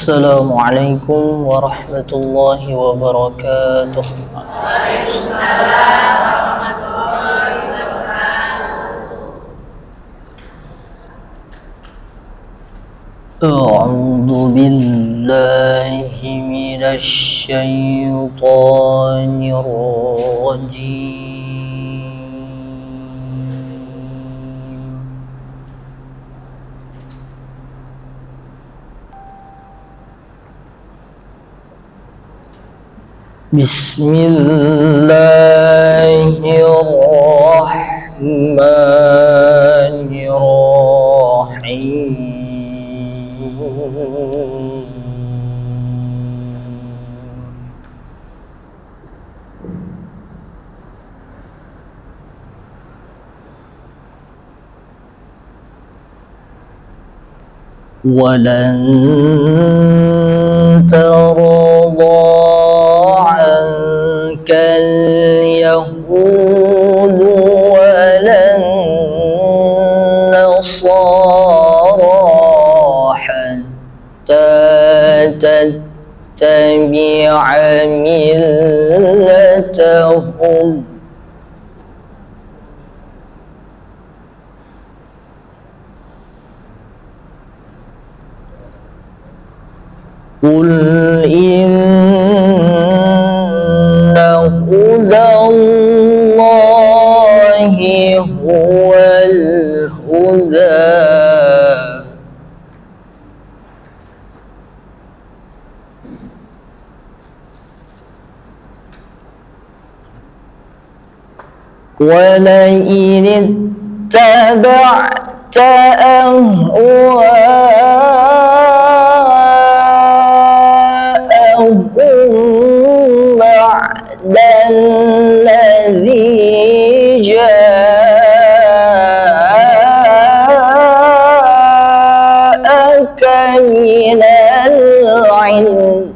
Assalamualaikum warahmatullahi wabarakatuh. Waalaikumsalam warahmatullahi wabarakatuh. A'udzu billahi minasy syaithanir rajim. Bismillahirrahmanirrahim. Walan tarda عنك اليهود ولا النصارى حتى تتبع ملتهم قل إن هدى الله هو الهدى ولئن اتبعت أهواءهم بعد الذي جاءك من العلم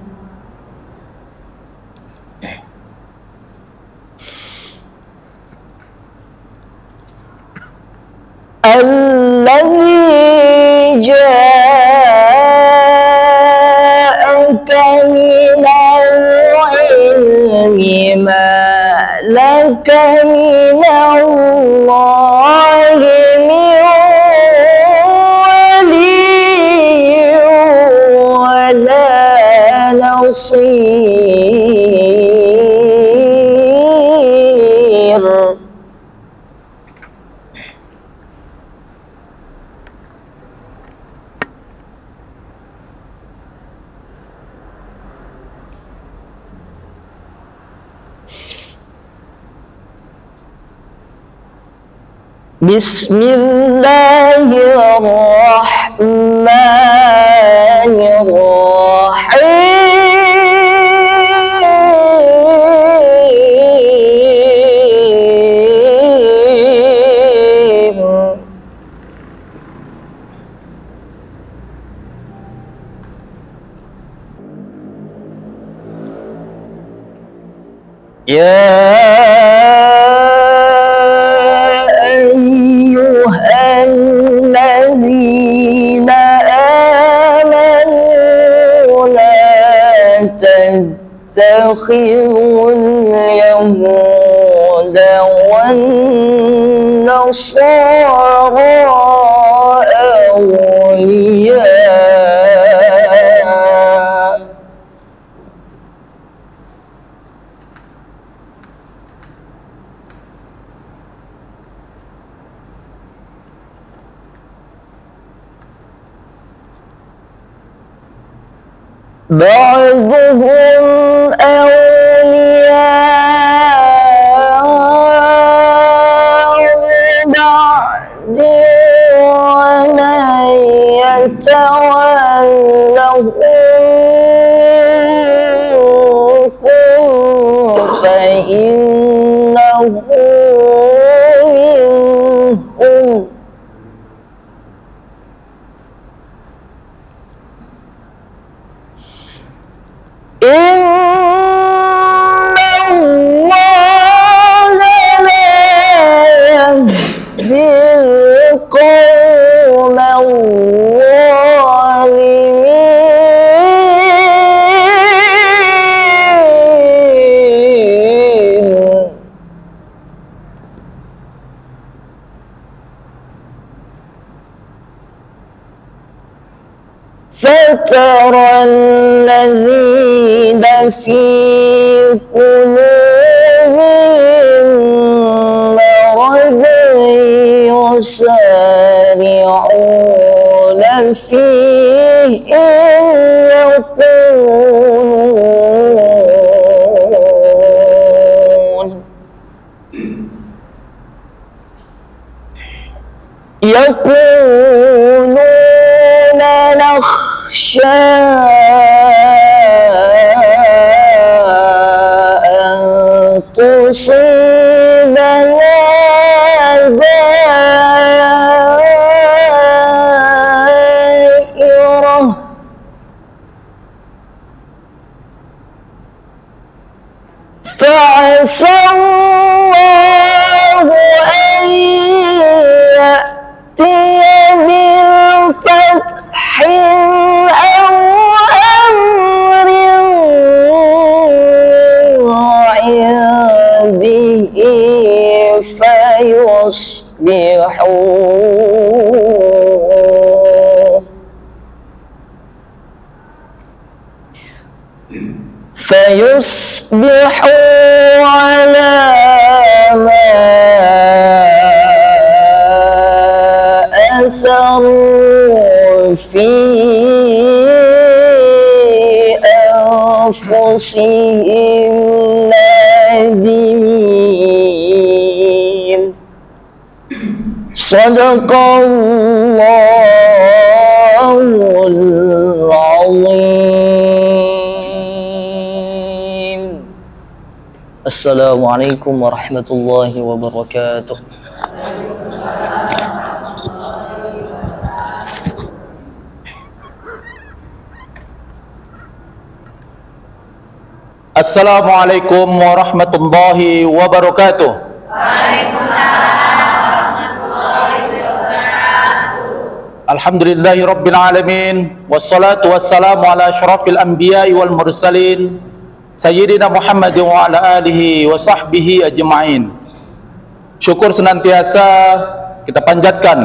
الذي جاءك من العلم ما لك من الله من ولي ولا نصير Bismillahirrahmanirrahim. Ya ayyuhallazina amanu la tattakhidhul yahuda wan nasara awliya بعضهم أولياء بعض ومن يتولهم فإنه منهم إن الله لا يهدي القوم الظالمين وترى الذين في قلوبهم مرض يسارعون فيهم يقولون نخشى أن تصيبنا دائرة فعسى الله أن يأتي بالفتح أو أمر عنده فيصبحوا على ما أسروا في أنفسهم نادمين. صدق الله العظيم. Assalamualaikum warahmatullahi wabarakatuh. Assalamualaikum warahmatullahi wabarakatuh. Alhamdulillahi rabbil alamin, wassalatu wassalamu ala asyrafil anbiya'i wal mursalin Sayyidina Muhammadin wa ala alihi wa sahbihi ajma'in. Syukur senantiasa kita panjatkan,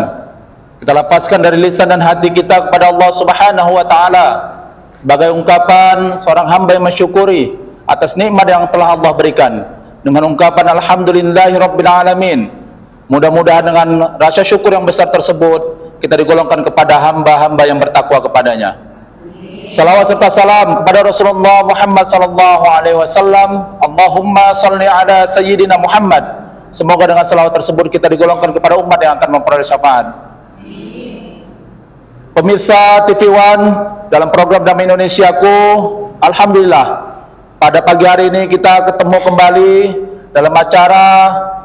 kita lapaskan dari lisan dan hati kita kepada Allah Subhanahu wa ta'ala sebagai ungkapan seorang hamba yang mensyukuri atas nikmat yang telah Allah berikan dengan ungkapan alhamdulillahi rabbil alamin. Mudah-mudahan dengan rasa syukur yang besar tersebut kita digolongkan kepada hamba-hamba yang bertakwa kepadanya. Salawat serta salam kepada Rasulullah Muhammad sallallahu alaihi wasallam. Allahumma salli ala sayyidina Muhammad. Semoga dengan salawat tersebut kita digolongkan kepada umat yang akan memperoleh syafaat. Pemirsa TV One dalam program Damai Indonesiaku, alhamdulillah pada pagi hari ini kita ketemu kembali dalam acara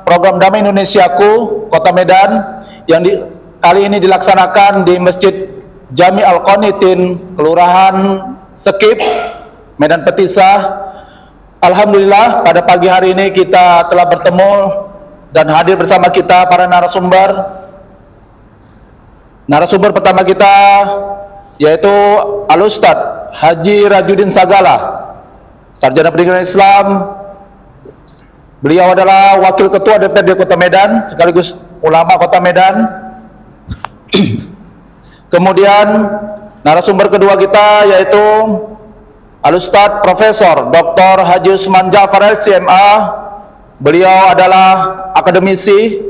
program Damai Indonesiaku Kota Medan yang kali ini dilaksanakan di Masjid Jami Al-Qanitin, Kelurahan Sekip, Medan Petisah. Alhamdulillah pada pagi hari ini kita telah bertemu dan hadir bersama kita para narasumber. Narasumber pertama kita yaitu Al-Ustadz Haji Rajudin Sagala, Sarjana Pendidikan Islam. Beliau adalah Wakil Ketua DPRD Kota Medan sekaligus ulama Kota Medan. Kemudian narasumber kedua kita yaitu Al-Ustadz Profesor Dr. Haji Usman Ja'far LCMA. Beliau adalah akademisi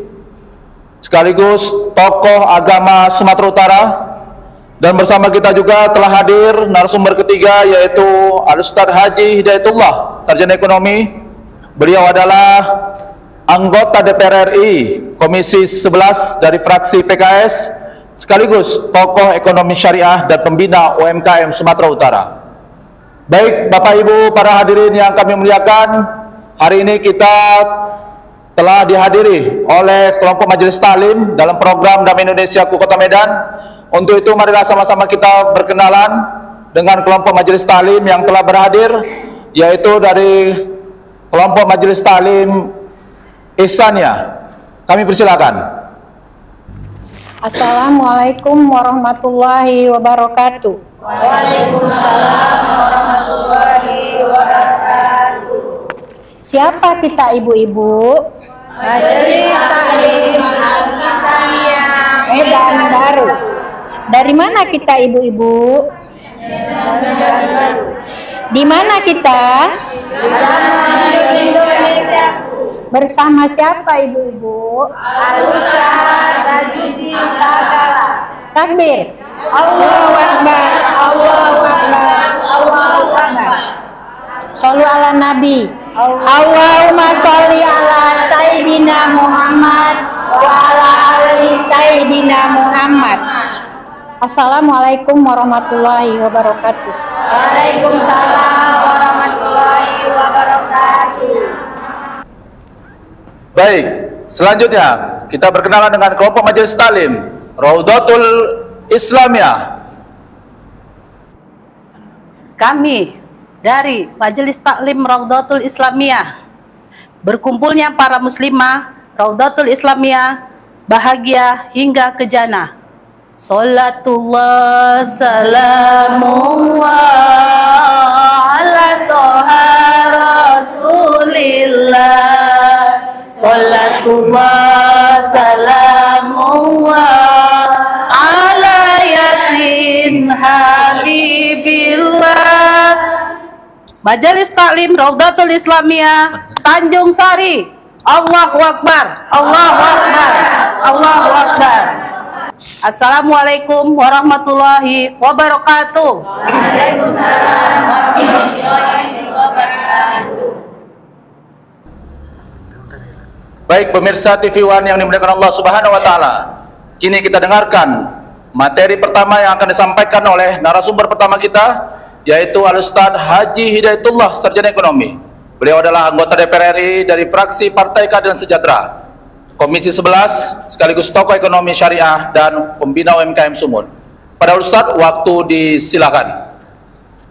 sekaligus tokoh agama Sumatera Utara. Dan bersama kita juga telah hadir narasumber ketiga yaitu Al-Ustadz Haji Hidayatullah, Sarjana Ekonomi. Beliau adalah anggota DPR RI Komisi 11 dari fraksi PKS sekaligus tokoh ekonomi syariah dan pembina UMKM Sumatera Utara. Baik Bapak Ibu para hadirin yang kami muliakan, hari ini kita telah dihadiri oleh kelompok majelis taklim dalam program Damai Indonesiaku Kota Medan. Untuk itu marilah sama-sama kita berkenalan dengan kelompok majelis taklim yang telah berhadir, yaitu dari kelompok majelis taklim Ihsaniyah. Kami persilakan. Assalamualaikum warahmatullahi wabarakatuh. Waalaikumsalam warahmatullahi wabarakatuh. Siapa kita ibu-ibu? Majelis Taklim Al-Ihsaniyah Medan Baru. Dari mana kita ibu-ibu? Di mana kita? Bersama siapa ibu-ibu? Al-Ustaz Tajudin Sagala. Takbir. Allahu Akbar. Allahu Akbar. Allahu Akbar. Shollu ala Nabi. Allahumma sholli ala Sayyidina Muhammad wa ala ali Sayyidina Muhammad. Assalamualaikum warahmatullahi wabarakatuh. Waalaikumsalam warahmatullahi wabarakatuh. Baik, selanjutnya kita berkenalan dengan kelompok majelis taklim Raudatul Islamiyah. Kami dari Majelis Taklim Raudatul Islamiyah, berkumpulnya para muslimah Raudatul Islamiyah bahagia hingga ke jannah. Salatullah salamullah ala toha rasulillah. Salatullah salamullah ala yasin habibillah. Majelis Taklim Raudatul Islamiyah Tanjung Sari. Allahu Akbar. Allahu Akbar. Allahu Akbar. Assalamualaikum warahmatullahi wabarakatuh. Waalaikumsalam warahmatullahi wabarakatuh. Baik pemirsa TV One yang dimuliakan Allah Subhanahu wa taala. Kini kita dengarkan materi pertama yang akan disampaikan oleh narasumber pertama kita, yaitu Al-Ustaz Haji Hidayatullah, sarjana ekonomi. Beliau adalah anggota DPR RI dari fraksi Partai Keadilan Sejahtera, Komisi 11, sekaligus tokoh ekonomi syariah dan pembina UMKM Sumut. Pada Ustaz, waktu disilakan.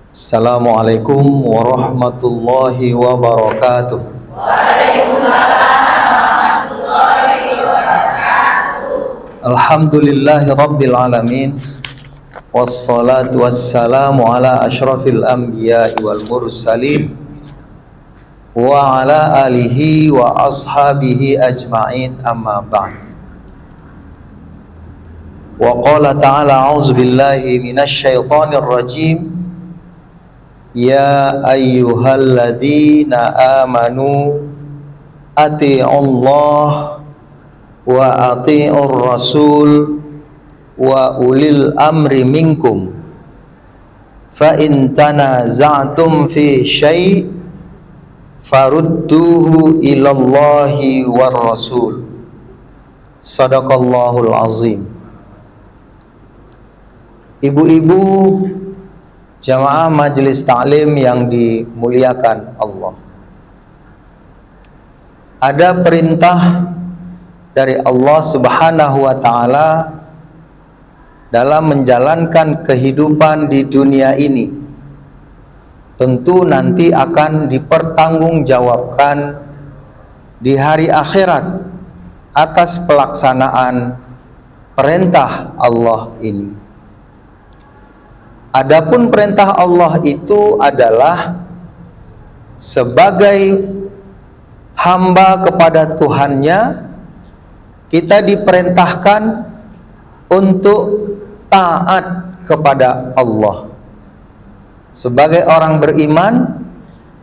Assalamualaikum warahmatullahi wabarakatuh. Alhamdulillahi rabbil alamin. Wassalatu wassalamu ala ashrafil anbiya'i wal mursalin wa ala alihi wa ashabihi ajma'in, amma ba'd. Wa qala ta'ala a'udzu billahi minasy syaithanir rajim. Ya ayyuhalladzina amanu ati'ullaha wa ati'ur rasul wa ulil amri minkum fa in tanaza'tum fi syai' farudduhu ilallahi war rasul. Sadaqallahul azim. Ibu-ibu jamaah majelis taklim yang dimuliakan Allah, ada perintah dari Allah Subhanahu wa taala dalam menjalankan kehidupan di dunia ini. Tentu nanti akan dipertanggungjawabkan di hari akhirat atas pelaksanaan perintah Allah ini. Adapun perintah Allah itu adalah sebagai hamba kepada Tuhannya, kita diperintahkan untuk taat kepada Allah. Sebagai orang beriman,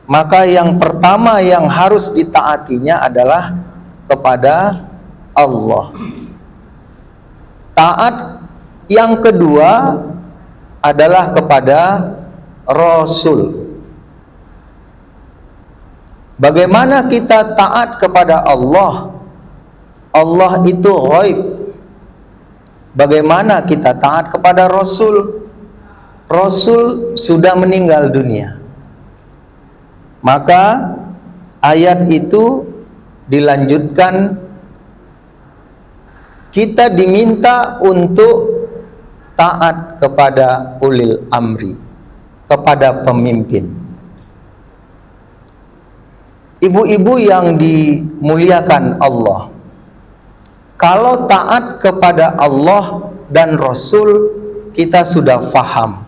maka yang pertama yang harus ditaatinya adalah kepada Allah. Taat yang kedua adalah kepada Rasul. Bagaimana kita taat kepada Allah? Allah itu ghaib. Bagaimana kita taat kepada Rasul? Rasul sudah meninggal dunia. Maka ayat itu dilanjutkan, kita diminta untuk taat kepada ulil amri, kepada pemimpin. Ibu-ibu yang dimuliakan Allah, kalau taat kepada Allah dan Rasul kita sudah faham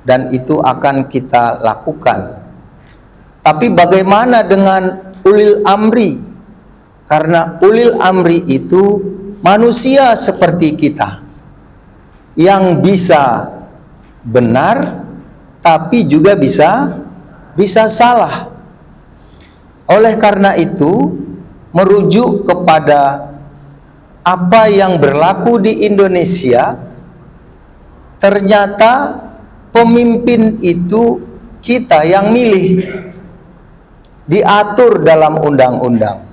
dan itu akan kita lakukan. Tapi bagaimana dengan ulil amri? Karena ulil amri itu manusia seperti kita, yang bisa benar, tapi juga bisa salah. Oleh karena itu, merujuk kepada apa yang berlaku di Indonesia, ternyata pemimpin itu kita yang milih, diatur dalam undang-undang.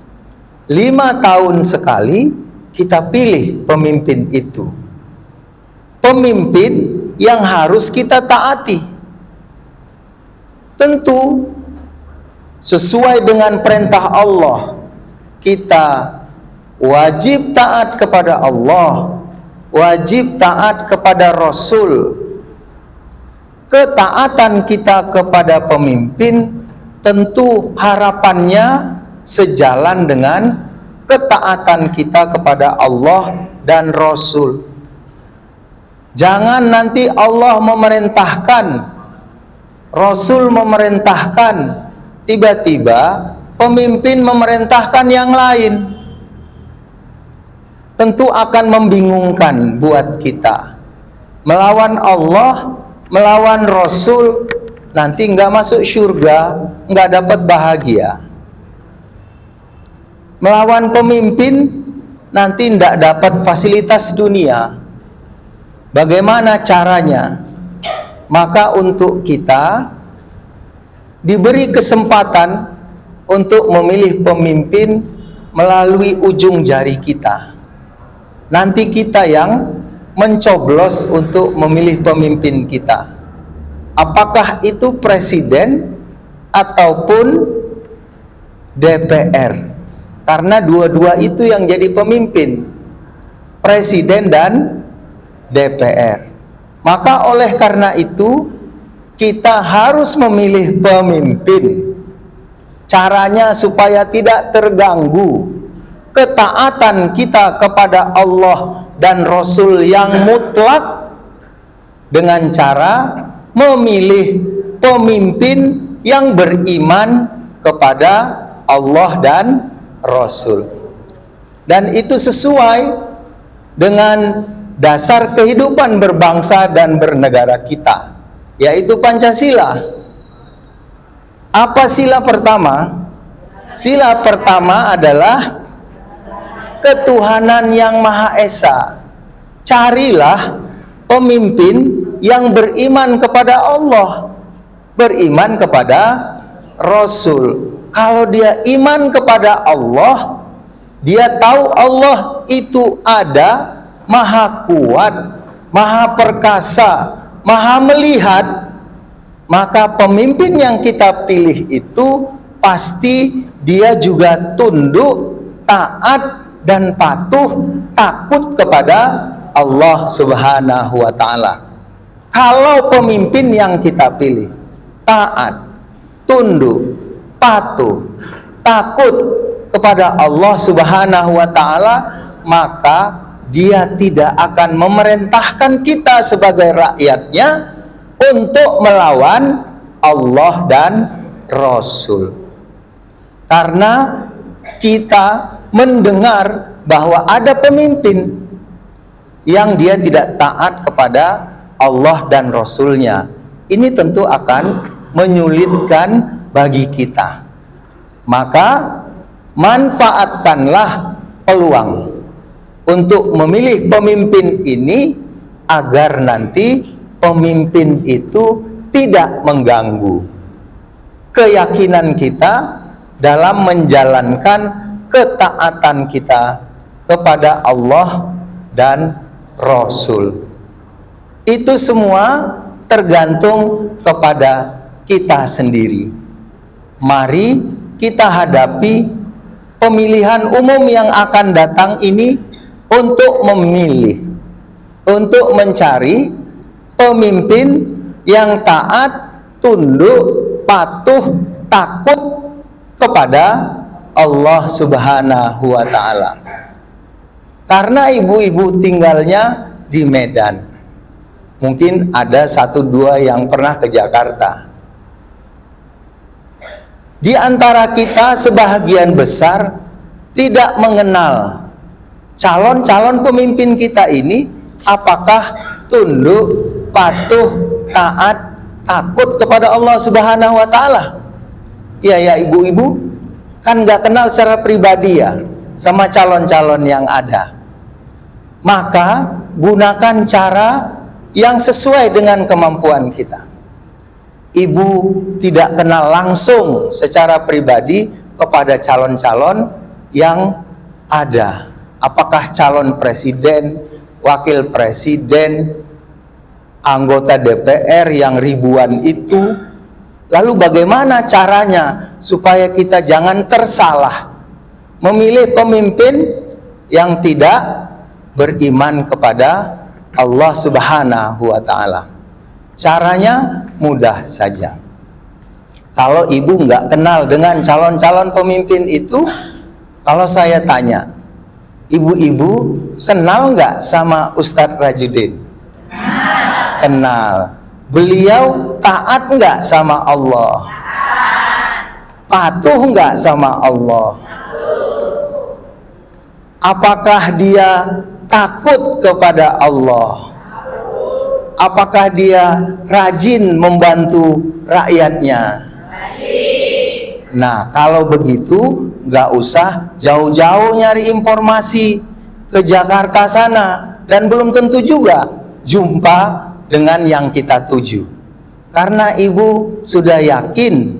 5 tahun sekali kita pilih pemimpin itu, pemimpin yang harus kita taati, tentu sesuai dengan perintah Allah. Kita wajib taat kepada Allah, wajib taat kepada Rasul. Ketaatan kita kepada pemimpin tentu harapannya sejalan dengan ketaatan kita kepada Allah dan Rasul. Jangan nanti Allah memerintahkan, Rasul memerintahkan, tiba-tiba pemimpin memerintahkan yang lain. Tentu akan membingungkan buat kita. Melawan Allah, melawan Rasul, nanti nggak masuk surga, nggak dapat bahagia. Melawan pemimpin, nanti nggak dapat fasilitas dunia. Bagaimana caranya? Maka untuk kita diberi kesempatan untuk memilih pemimpin melalui ujung jari kita. Nanti kita yang mencoblos untuk memilih pemimpin kita. Apakah itu presiden ataupun DPR? Karena dua-dua itu yang jadi pemimpin, presiden dan DPR. Maka oleh karena itu kita harus memilih pemimpin. Caranya supaya tidak terganggu ketaatan kita kepada Allah dan Rasul yang mutlak dengan cara memilih pemimpin yang beriman kepada Allah dan Rasul. Dan itu sesuai dengan dasar kehidupan berbangsa dan bernegara kita, yaitu Pancasila. Apa sila pertama? Sila pertama adalah ketuhanan yang Maha Esa. Carilah pemimpin yang beriman kepada Allah, beriman kepada Rasul. Kalau dia iman kepada Allah, dia tahu Allah itu ada, Maha kuat, Maha perkasa, Maha melihat, maka pemimpin yang kita pilih itu pasti dia juga tunduk, taat, dan patuh, takut kepada Allah Subhanahu wa Ta'ala. Kalau pemimpin yang kita pilih taat, tunduk, patuh, takut kepada Allah Subhanahu wa Ta'ala, maka dia tidak akan memerintahkan kita sebagai rakyatnya untuk melawan Allah dan Rasul. Karena kita mendengar bahwa ada pemimpin yang dia tidak taat kepada Allah dan Rasulnya. Ini tentu akan menyulitkan bagi kita. Maka manfaatkanlah peluang untuk memilih pemimpin ini agar nanti pemimpin itu tidak mengganggu keyakinan kita dalam menjalankan ketaatan kita kepada Allah dan Rasul. Itu semua tergantung kepada kita sendiri. Mari kita hadapi pemilihan umum yang akan datang ini untuk memilih, untuk mencari pemimpin yang taat, tunduk, patuh, takut kepada Allah Subhanahu wa Ta'ala. Karena ibu-ibu tinggalnya di Medan, mungkin ada 1-2 yang pernah ke Jakarta. Di antara kita sebahagian besar tidak mengenal calon-calon pemimpin kita ini apakah tunduk, patuh, taat, takut kepada Allah Subhanahu wa taala. Ya ibu-ibu, kan nggak kenal secara pribadi ya sama calon-calon yang ada. Maka gunakan cara yang sesuai dengan kemampuan kita. Ibu tidak kenal langsung secara pribadi kepada calon-calon yang ada. Apakah calon presiden, wakil presiden, anggota DPR yang ribuan itu? Lalu bagaimana caranya supaya kita jangan tersalah memilih pemimpin yang tidak beriman kepada Allah Subhanahu wa taala? Caranya mudah saja. Kalau ibu nggak kenal dengan calon-calon pemimpin itu, kalau saya tanya, ibu-ibu kenal nggak sama Ustadz Rajudin? Kenal. Beliau taat nggak sama Allah? Patuh nggak sama Allah? Apakah dia takut kepada Allah? Apakah dia rajin membantu rakyatnya? Nah, kalau begitu nggak usah jauh-jauh nyari informasi ke Jakarta sana, dan belum tentu juga jumpa dengan yang kita tuju. Karena ibu sudah yakin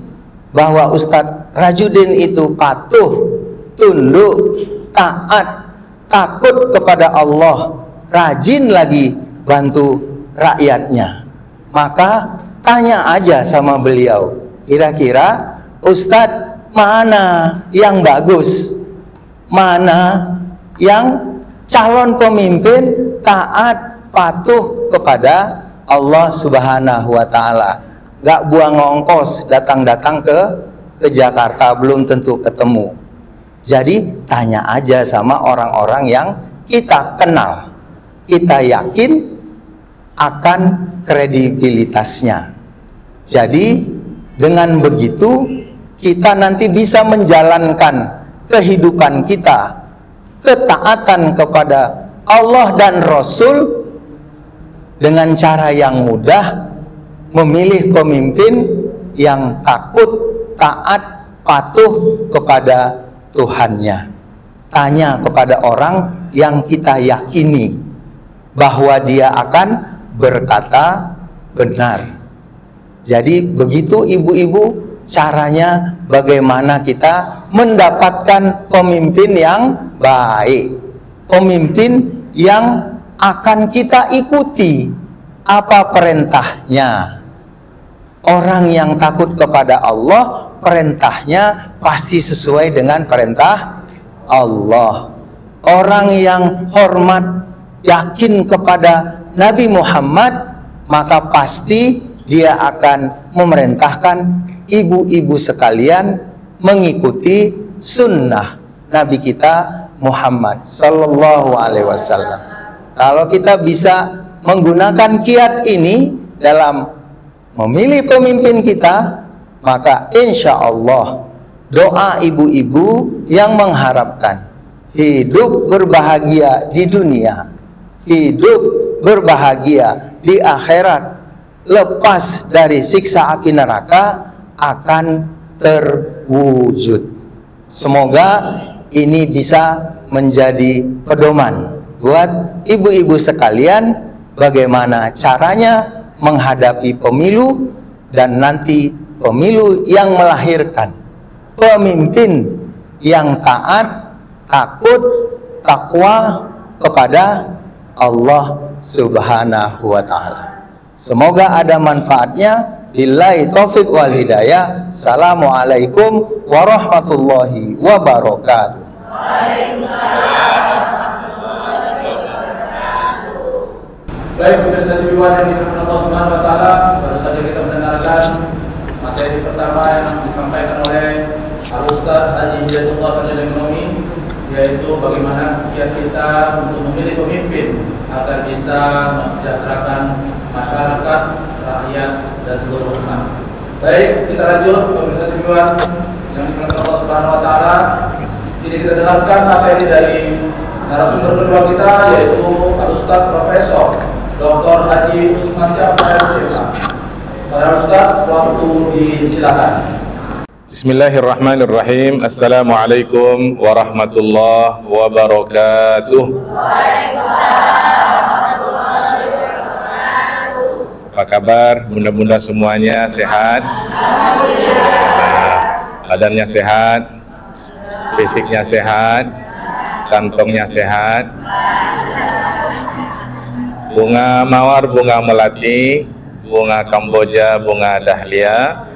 bahwa Ustadz Rajudin itu patuh, tunduk, taat, takut kepada Allah, rajin lagi bantu rakyatnya. Maka tanya aja sama beliau, kira-kira Ustadz mana yang bagus, mana yang calon pemimpin taat, patuh kepada Allah Subhanahu wa taala. Gak buang ongkos datang-datang ke Jakarta, belum tentu ketemu. Jadi tanya aja sama orang-orang yang kita kenal, kita yakin akan kredibilitasnya. Jadi dengan begitu kita nanti bisa menjalankan kehidupan kita, ketaatan kepada Allah dan Rasul dengan cara yang mudah, memilih pemimpin yang takut, taat, patuh kepada Tuhannya. Tanya kepada orang yang kita yakini bahwa dia akan berkata benar. Jadi begitu ibu-ibu caranya bagaimana kita mendapatkan pemimpin yang baik, pemimpin yang akan kita ikuti apa perintahnya. Orang yang takut kepada Allah, perintahnya pasti sesuai dengan perintah Allah. Orang yang hormat, yakin kepada Nabi Muhammad, maka pasti dia akan memerintahkan ibu-ibu sekalian mengikuti sunnah Nabi kita Muhammad Sallallahu Alaihi Wasallam. Kalau kita bisa menggunakan kiat ini dalam memilih pemimpin kita, maka insya Allah doa ibu-ibu yang mengharapkan hidup berbahagia di dunia, hidup berbahagia di akhirat, lepas dari siksa api neraka akan terwujud. Semoga ini bisa menjadi pedoman buat ibu-ibu sekalian bagaimana caranya menghadapi pemilu, dan nanti pemilu yang melahirkan pemimpin yang taat, takut, takwa kepada Allah Subhanahu wa taala. Semoga ada manfaatnya. Billahi taufik wal hidayah. Assalamualaikum warahmatullahi wabarakatuh. Baik, pemirsa TV One yang dimuliakan Allah Subhanahu wa taala, baru saja kita mendengarkan materi pertama yang disampaikan oleh Al-Ustaz Haji Hidayatullah Sarjana Ekonomi, yaitu bagaimana kiat kita untuk memilih pemimpin agar bisa mensejahterakan masyarakat, rakyat, dan seluruh umat. Baik, kita lanjut pemirsa TV One yang dimuliakan Allah Subhanahu wa taala. Ini kita dengarkan materi dari narasumber kedua kita, yaitu Al-Ustaz Profesor Dr. Haji Usman Jafar LCMA. Para Ustaz, waktu disilakan. Bismillahirrahmanirrahim. Assalamualaikum warahmatullahi wabarakatuh. Apa kabar bunda-bunda semuanya, sehat? Badannya sehat, fisiknya sehat, kantongnya sehat. Bunga mawar, bunga melati, bunga kamboja, bunga dahlia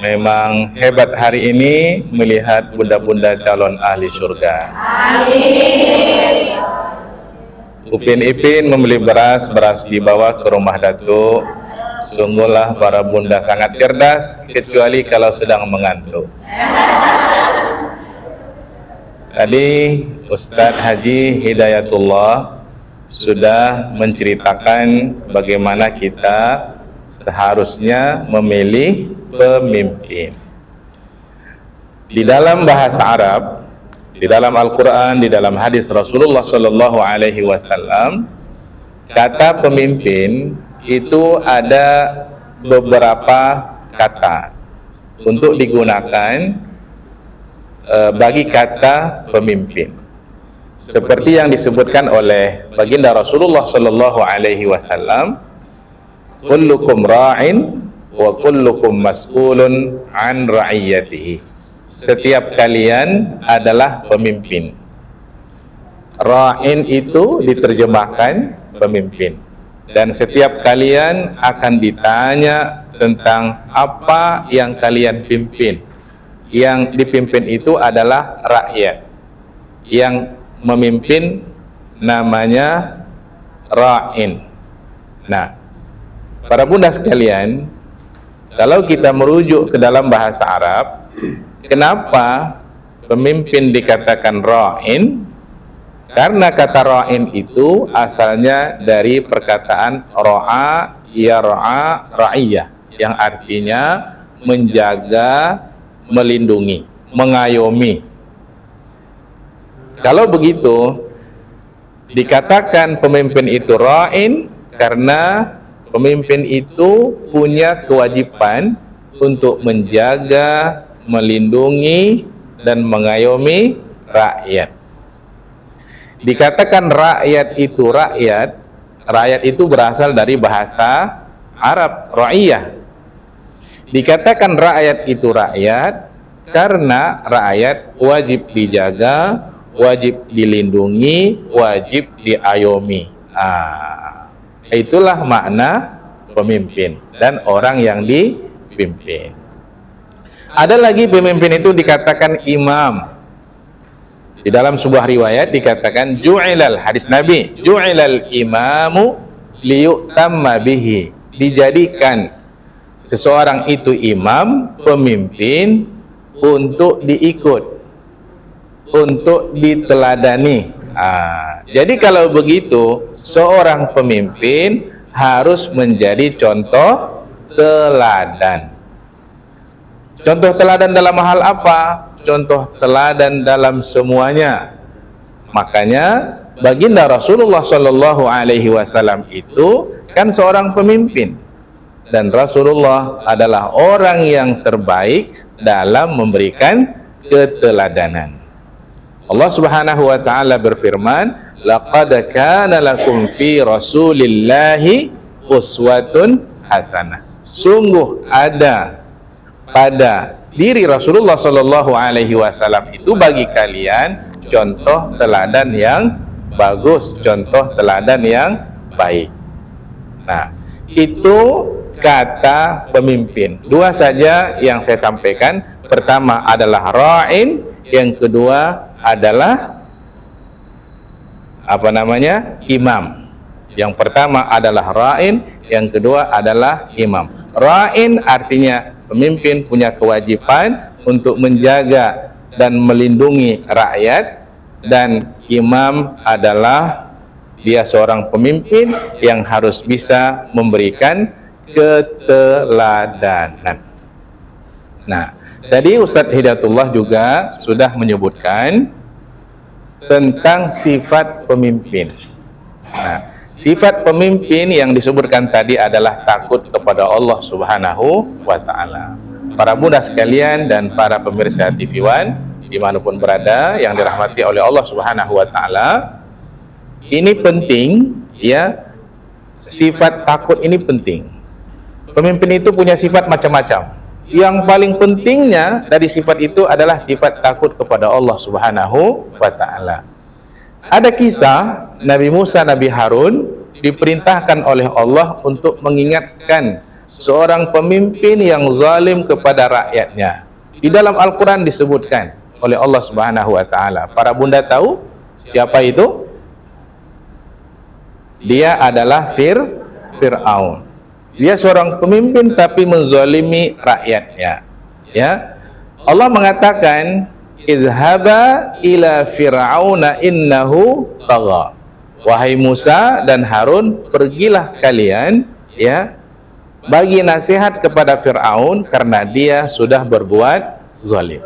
memang hebat hari ini melihat bunda-bunda calon ahli surga. Upin Ipin membeli beras dibawa ke rumah Datuk. Sungguhlah para bunda sangat cerdas, kecuali kalau sedang mengantuk. Tadi Ustadz Haji Hidayatullah sudah menceritakan bagaimana kita seharusnya memilih pemimpin. Di dalam bahasa Arab, di dalam Al-Quran, di dalam hadis Rasulullah Sallallahu Alaihi Wasallam, kata pemimpin itu ada beberapa kata untuk digunakan bagi kata pemimpin. Seperti yang disebutkan oleh baginda Rasulullah Sallallahu Alaihi Wasallam, kullukum ra'in wa kullukum mas'ulun an ra'iyatihi. Setiap kalian adalah pemimpin. Ra'in itu diterjemahkan pemimpin, dan setiap kalian akan ditanya tentang apa yang kalian pimpin. Yang dipimpin itu adalah rakyat. Yang memimpin namanya ra'in. Nah, para bunda sekalian, kalau kita merujuk ke dalam bahasa Arab, kenapa pemimpin dikatakan ra'in? Karena kata ra'in itu asalnya dari perkataan ra'a yar'a ra'iyah, yang artinya menjaga, melindungi, mengayomi. Kalau begitu, dikatakan pemimpin itu ra'in karena pemimpin itu punya kewajiban untuk menjaga, melindungi, dan mengayomi rakyat. Dikatakan rakyat itu berasal dari bahasa Arab, ra'iyah. Dikatakan rakyat itu rakyat karena rakyat wajib dijaga, wajib dilindungi, wajib diayomi. Itulah makna pemimpin dan orang yang dipimpin. Ada lagi pemimpin itu dikatakan imam. Di dalam sebuah riwayat dikatakan ju'ilal, hadis Nabi, ju'ilal imamu liyu'tamma bihi. Dijadikan seseorang itu imam, pemimpin, untuk diikut, untuk diteladani. Jadi kalau begitu, seorang pemimpin harus menjadi contoh teladan. Contoh teladan dalam hal apa? Contoh teladan dalam semuanya. Makanya baginda Rasulullah Shallallahu Alaihi Wasallam itu kan seorang pemimpin, dan Rasulullah adalah orang yang terbaik dalam memberikan keteladanan. Allah Subhanahu wa taala berfirman, laqad kana lakum fi Rasulillahi uswatun hasanah. Sungguh ada pada diri Rasulullah Shallallahu Alaihi Wasallam itu bagi kalian contoh teladan yang bagus, contoh teladan yang baik. Nah, itu kata pemimpin. Dua saja yang saya sampaikan. Pertama adalah ra'in, yang kedua adalah imam. Yang pertama adalah ra'in, yang kedua adalah imam. Ra'in artinya pemimpin punya kewajiban untuk menjaga dan melindungi rakyat, dan imam adalah dia seorang pemimpin yang harus bisa memberikan keteladanan. Nah, tadi Ustadz Hidayatullah juga sudah menyebutkan tentang sifat pemimpin. Nah, Sifat pemimpin yang disebutkan tadi adalah takut kepada Allah Subhanahu wa Ta'ala. Para bunda sekalian dan para pemirsa TV One dimanapun berada yang dirahmati oleh Allah Subhanahu wa Ta'ala, ini penting ya, sifat takut ini penting. Pemimpin itu punya sifat macam-macam. Yang paling pentingnya dari sifat itu adalah sifat takut kepada Allah Subhanahu wa Ta'ala. Ada kisah Nabi Musa, Nabi Harun diperintahkan oleh Allah untuk mengingatkan seorang pemimpin yang zalim kepada rakyatnya. Di dalam Al-Quran disebutkan oleh Allah Subhanahu wa Ta'ala. Para bunda tahu siapa itu? Dia adalah Fir'aun. Dia seorang pemimpin tapi menzalimi rakyatnya. Ya, Allah mengatakan, "Idhaba ila Fir'auna innahu tagha." Wahai Musa dan Harun, pergilah kalian ya, bagi nasihat kepada Fir'aun karena dia sudah berbuat zalim.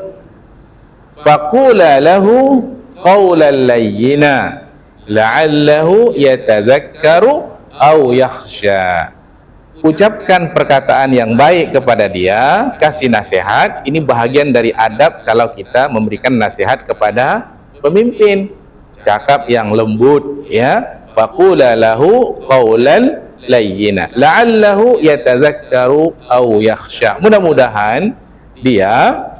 Faqula lahu qawlan layyina la'allahu yatadzakkaru aw yakhsha. Ucapkan perkataan yang baik kepada dia, kasih nasihat. Ini bahagian dari adab kalau kita memberikan nasihat kepada pemimpin. Cakap yang lembut ya. Faqula lahu qawlan layyina la'allahu yatadzakkaru aw yakhsha. Mudah-mudahan dia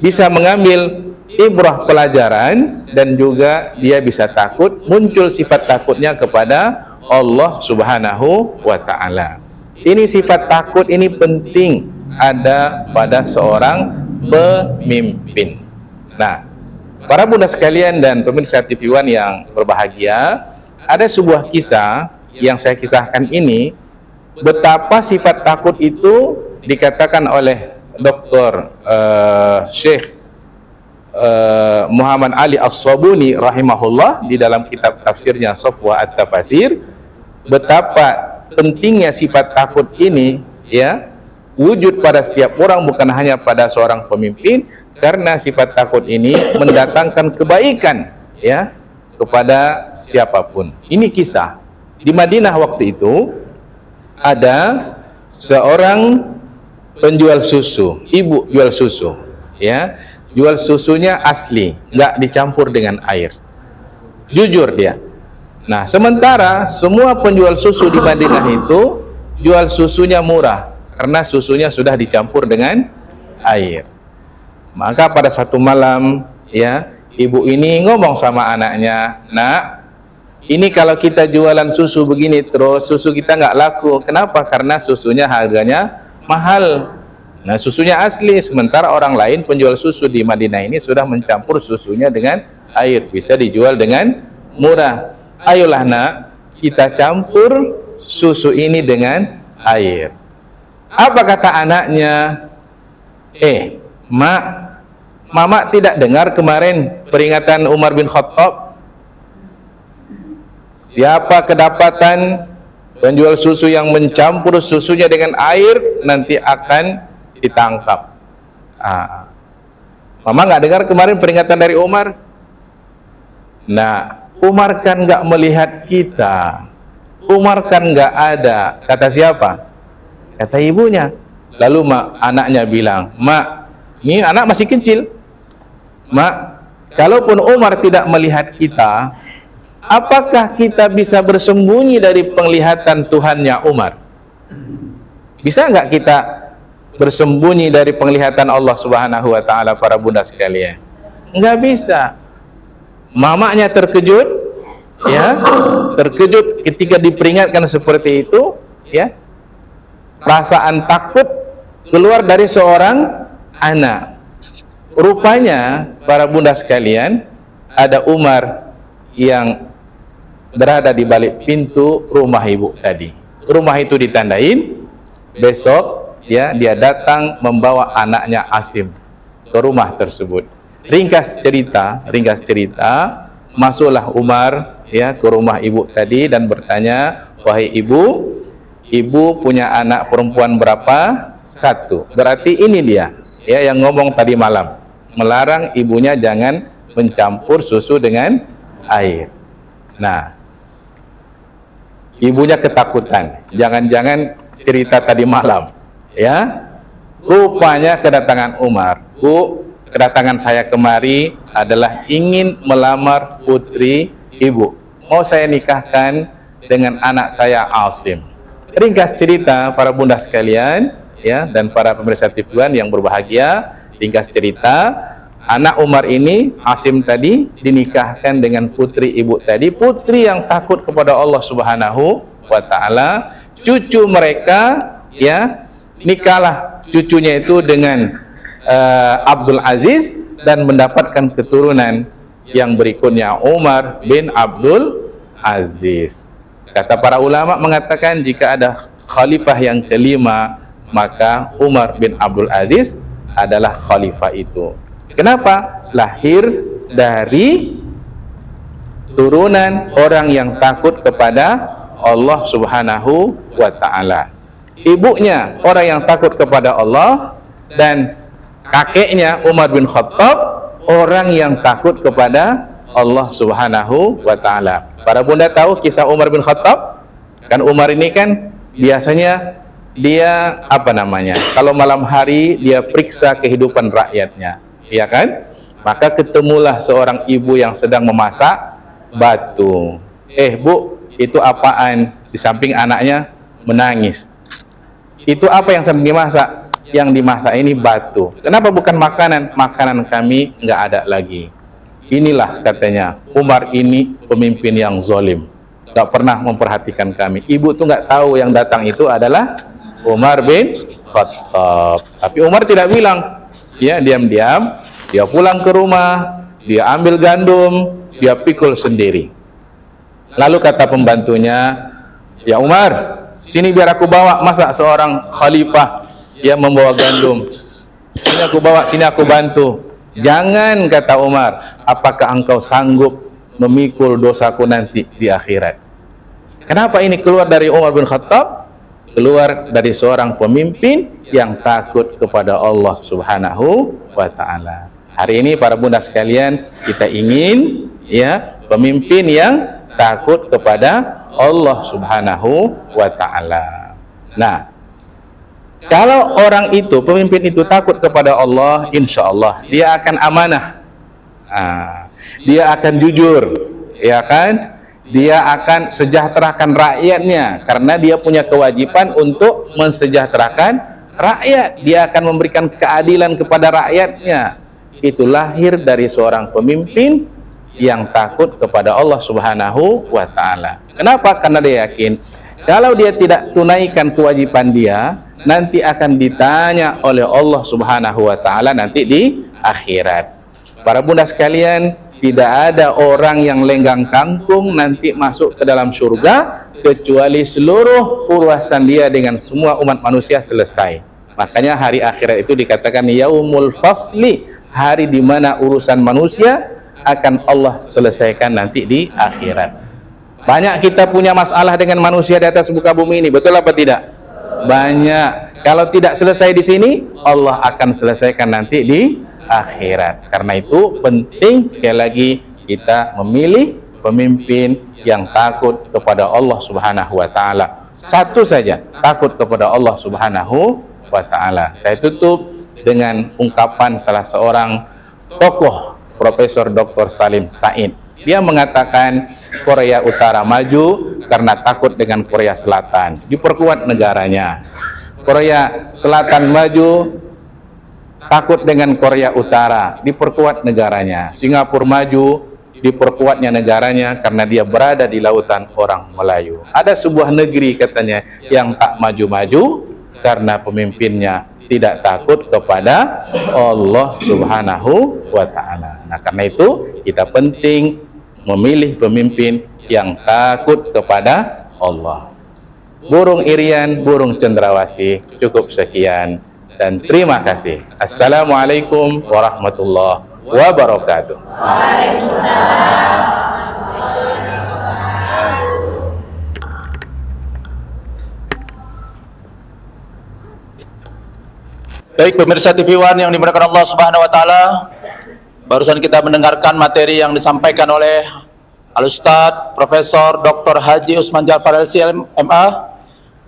bisa mengambil ibrah pelajaran dan juga dia bisa takut, muncul sifat takutnya kepada Allah Subhanahu wa Ta'ala. Ini sifat takut ini penting ada pada seorang pemimpin. Nah, para bunda sekalian dan pemirsa TV One yang berbahagia, ada sebuah kisah yang saya kisahkan ini, betapa sifat takut itu dikatakan oleh Dr. Syekh Muhammad Ali As-Sabuni rahimahullah di dalam kitab tafsirnya Safwa At-Tafasir, betapa pentingnya sifat takut ini ya, wujud pada setiap orang, bukan hanya pada seorang pemimpin, karena sifat takut ini mendatangkan kebaikan ya kepada siapapun. Ini kisah di Madinah waktu itu, ada seorang penjual susu, ibu jual susu ya, jual susunya asli, nggak dicampur dengan air, jujur dia. Nah, sementara semua penjual susu di Madinah itu jual susunya murah karena susunya sudah dicampur dengan air. Maka pada satu malam ya, ibu ini ngomong sama anaknya, "Nak, ini kalau kita jualan susu begini terus susu kita nggak laku. Kenapa? Karena susunya harganya mahal. Nah, susunya asli, sementara orang lain penjual susu di Madinah ini sudah mencampur susunya dengan air, bisa dijual dengan murah. Ayolah nak, kita campur susu ini dengan air." Apa kata anaknya? Mak, Mama tidak dengar kemarin peringatan Umar bin Khattab? Siapa kedapatan penjual susu yang mencampur susunya dengan air nanti akan ditangkap. Mama nggak dengar kemarin peringatan dari Umar? Nah, Umar kan nggak melihat kita, Umar kan nggak ada. Kata siapa? Kata ibunya. Lalu anaknya bilang, "Mak, ini anak masih kecil. Mak, kalaupun Umar tidak melihat kita, apakah kita bisa bersembunyi dari penglihatan Tuhannya Umar? Bisa nggak kita bersembunyi dari penglihatan Allah Subhanahu wa Ta'ala, para bunda sekalian?" Nggak bisa. Mamanya terkejut ya, terkejut ketika diperingatkan seperti itu ya. Perasaan takut keluar dari seorang anak. Rupanya para bunda sekalian, ada Umar yang berada di balik pintu rumah ibu tadi. Rumah itu ditandain, besok ya dia datang membawa anaknya Asim ke rumah tersebut. Ringkas cerita, masuklah Umar ya ke rumah ibu tadi dan bertanya, "Wahai ibu, ibu punya anak perempuan berapa?" 1. Berarti ini dia ya yang ngomong tadi malam, melarang ibunya jangan mencampur susu dengan air. Nah, Ibunya ketakutan. Jangan-jangan cerita tadi malam, ya. Rupanya kedatangan Umar. Bu, kedatangan saya kemari adalah ingin melamar putri ibu. Mau saya nikahkan dengan anak saya Asim. Ringkas cerita para bunda sekalian, ya, dan para pemirsa TV yang berbahagia, ringkas cerita, anak Umar ini, Asim tadi, dinikahkan dengan putri ibu tadi, putri yang takut kepada Allah Subhanahu wa Ta'ala. Cucu mereka, ya, nikahlah cucunya itu dengan Abdul Aziz dan mendapatkan keturunan yang berikutnya Umar bin Abdul Aziz. Kata para ulama mengatakan jika ada khalifah yang kelima, maka Umar bin Abdul Aziz adalah khalifah itu. Kenapa? Lahir dari turunan orang yang takut kepada Allah Subhanahu wa Ta'ala. Ibunya orang yang takut kepada Allah, dan kakeknya Umar bin Khattab orang yang takut kepada Allah Subhanahu wa Ta'ala. Para bunda tahu kisah Umar bin Khattab? Kan Umar ini kan biasanya dia apa namanya? Kalau malam hari dia periksa kehidupan rakyatnya, ya kan? Maka ketemulah seorang ibu yang sedang memasak batu. Bu, itu apaan? Di samping anaknya menangis. Itu apa yang sedang dimasak? Yang dimasak ini batu. Kenapa bukan makanan? Makanan kami nggak ada lagi. Inilah katanya, Umar ini pemimpin yang zalim, nggak pernah memperhatikan kami. Ibu tuh nggak tahu yang datang itu adalah Umar bin Khattab. Tapi Umar tidak bilang, ya, diam-diam dia pulang ke rumah, dia ambil gandum, dia pikul sendiri. Lalu kata pembantunya, ya Umar, sini biar aku bawa, masa seorang khalifah dia membawa gandum? Sini aku bawa, sini aku bantu. Jangan, kata Umar, apakah engkau sanggup memikul dosaku nanti di akhirat? Kenapa ini keluar dari Umar bin Khattab? Keluar dari seorang pemimpin yang takut kepada Allah Subhanahu wa Ta'ala. Hari ini para bunda sekalian, kita ingin, ya, pemimpin yang takut kepada Allah Subhanahu wa Ta'ala. Nah, kalau orang itu, pemimpin itu takut kepada Allah, insya Allah dia akan amanah, dia akan jujur, ya kan? Dia akan sejahterakan rakyatnya, karena dia punya kewajiban untuk mensejahterakan rakyat. Dia akan memberikan keadilan kepada rakyatnya. Itu lahir dari seorang pemimpin yang takut kepada Allah Subhanahu wa Ta'ala. Kenapa? Karena dia yakin kalau dia tidak tunaikan kewajiban dia, nanti akan ditanya oleh Allah Subhanahu wa Ta'ala nanti di akhirat. Para bunda sekalian, tidak ada orang yang lenggang kangkung nanti masuk ke dalam surga kecuali seluruh urusan dia dengan semua umat manusia selesai. Makanya hari akhirat itu dikatakan yaumul fasli, hari di mana urusan manusia akan Allah selesaikan nanti di akhirat. Banyak kita punya masalah dengan manusia di atas muka bumi ini, betul apa tidak? Banyak. Kalau tidak selesai di sini, Allah akan selesaikan nanti di akhirat. Karena itu penting sekali lagi kita memilih pemimpin yang takut kepada Allah Subhanahu wa Ta'ala. Satu saja, takut kepada Allah Subhanahu wa Ta'ala. Saya tutup dengan ungkapan salah seorang tokoh, Profesor Dr. Salim Said. Dia mengatakan Korea Utara maju karena takut dengan Korea Selatan, diperkuat negaranya. Korea Selatan maju takut dengan Korea Utara, diperkuat negaranya. Singapura maju, diperkuatnya negaranya karena dia berada di lautan orang Melayu. Ada sebuah negeri katanya yang tak maju-maju karena pemimpinnya tidak takut kepada Allah Subhanahu wa Ta'ala. Nah, karena itu kita penting memilih pemimpin yang takut kepada Allah. Burung irian, burung cendrawasih. Cukup sekian dan terima kasih. Assalamualaikum warahmatullahi wabarakatuh. Waalaikumsalam. Baik pemirsa TV One yang dimuliakan Allah Subhanahu wa Ta'ala, barusan kita mendengarkan materi yang disampaikan oleh Al-Ustadz Profesor Dr. Haji Usman Jafar LCMA.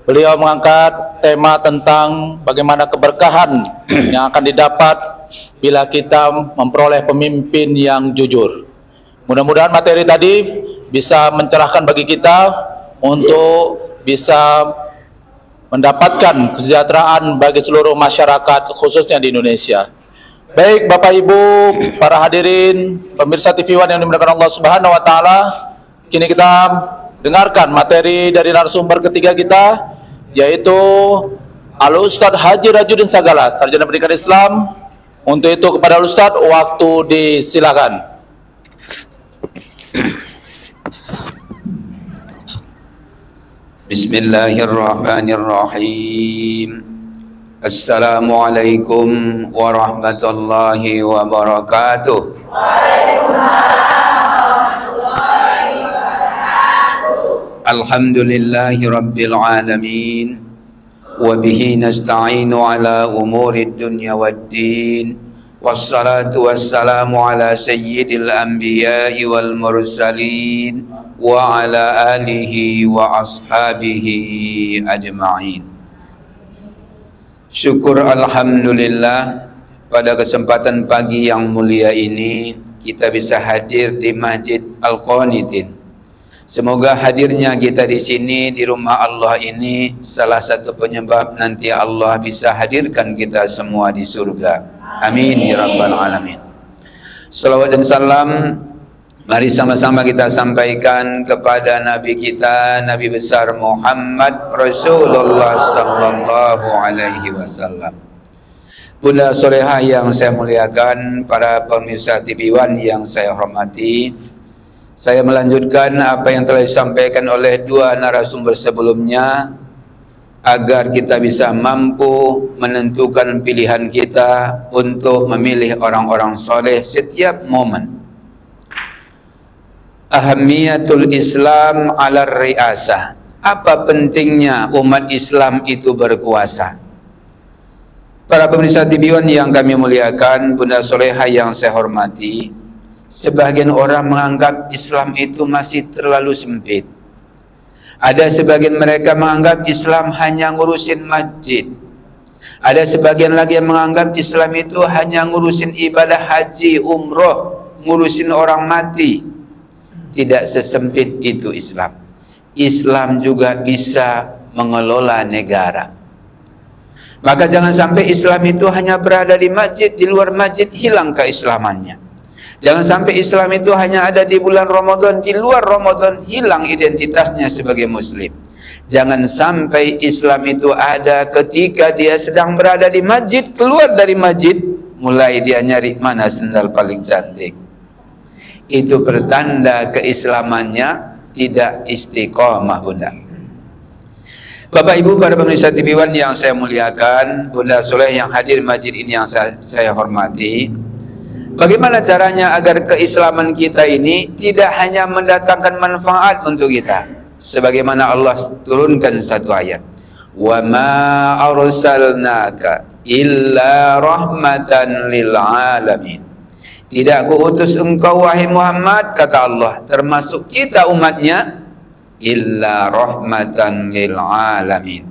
Beliau mengangkat tema tentang bagaimana keberkahan yang akan didapat bila kita memperoleh pemimpin yang jujur. Mudah-mudahan materi tadi bisa mencerahkan bagi kita untuk bisa mendapatkan kesejahteraan bagi seluruh masyarakat, khususnya di Indonesia. Baik Bapak Ibu, para hadirin, pemirsa TV One yang dimuliakan Allah Subhanahu wa taala, kini kita dengarkan materi dari narasumber ketiga kita, yaitu Al-Ustadz Haji Rajudin Sagala, Sarjana Pendidikan Islam. Untuk itu kepada Al-Ustadz, waktu disilakan. Bismillahirrahmanirrahim. Assalamualaikum warahmatullahi wabarakatuh. Alhamdulillahi rabbil alamin. Wa bihi nasta'inu ala umurid dunya waddin. Wassalatu wassalamu ala sayyidil anbiya'i wal mursalin wa ala alihi wa ashabihi ajma'in. Syukur alhamdulillah, pada kesempatan pagi yang mulia ini kita bisa hadir di Masjid Al-Qanitin. Semoga hadirnya kita di sini, di rumah Allah ini, salah satu penyebab nanti Allah bisa hadirkan kita semua di surga. Amin ya rabbal alamin. Salawat dan salam mari sama-sama kita sampaikan kepada Nabi kita, Nabi besar Muhammad Rasulullah sallallahu alaihi wasallam. Bunda solehah yang saya muliakan, para pemirsa TV One yang saya hormati, saya melanjutkan apa yang telah disampaikan oleh dua narasumber sebelumnya, agar kita bisa mampu menentukan pilihan kita untuk memilih orang-orang soleh setiap momen. Ahamiyatul Islam ala riasah. Apa pentingnya umat Islam itu berkuasa? Para pemirsa TV One yang kami muliakan, bunda solehah yang saya hormati, sebagian orang menganggap Islam itu masih terlalu sempit. Ada sebagian mereka menganggap Islam hanya ngurusin masjid. Ada sebagian lagi yang menganggap Islam itu hanya ngurusin ibadah haji, umroh, ngurusin orang mati. Tidak sesempit itu Islam. Islam juga bisa mengelola negara. Maka jangan sampai Islam itu hanya berada di masjid, di luar masjid hilang keislamannya. Jangan sampai Islam itu hanya ada di bulan Ramadan, di luar Ramadan hilang identitasnya sebagai muslim. Jangan sampai Islam itu ada ketika dia sedang berada di masjid, keluar dari masjid, mulai dia nyari mana sendal paling cantik. Itu bertanda keislamannya tidak istiqomah, bunda. Bapak Ibu, para pemirsa TV One yang saya muliakan, bunda soleh yang hadir masjid ini yang saya hormati, bagaimana caranya agar keislaman kita ini tidak hanya mendatangkan manfaat untuk kita, sebagaimana Allah turunkan satu ayat, wa ma arsalnaka illa rahmatan lil alamin. Tidak kuutus engkau wahai Muhammad, kata Allah, termasuk kita umatnya, illa rahmatan lil alamin,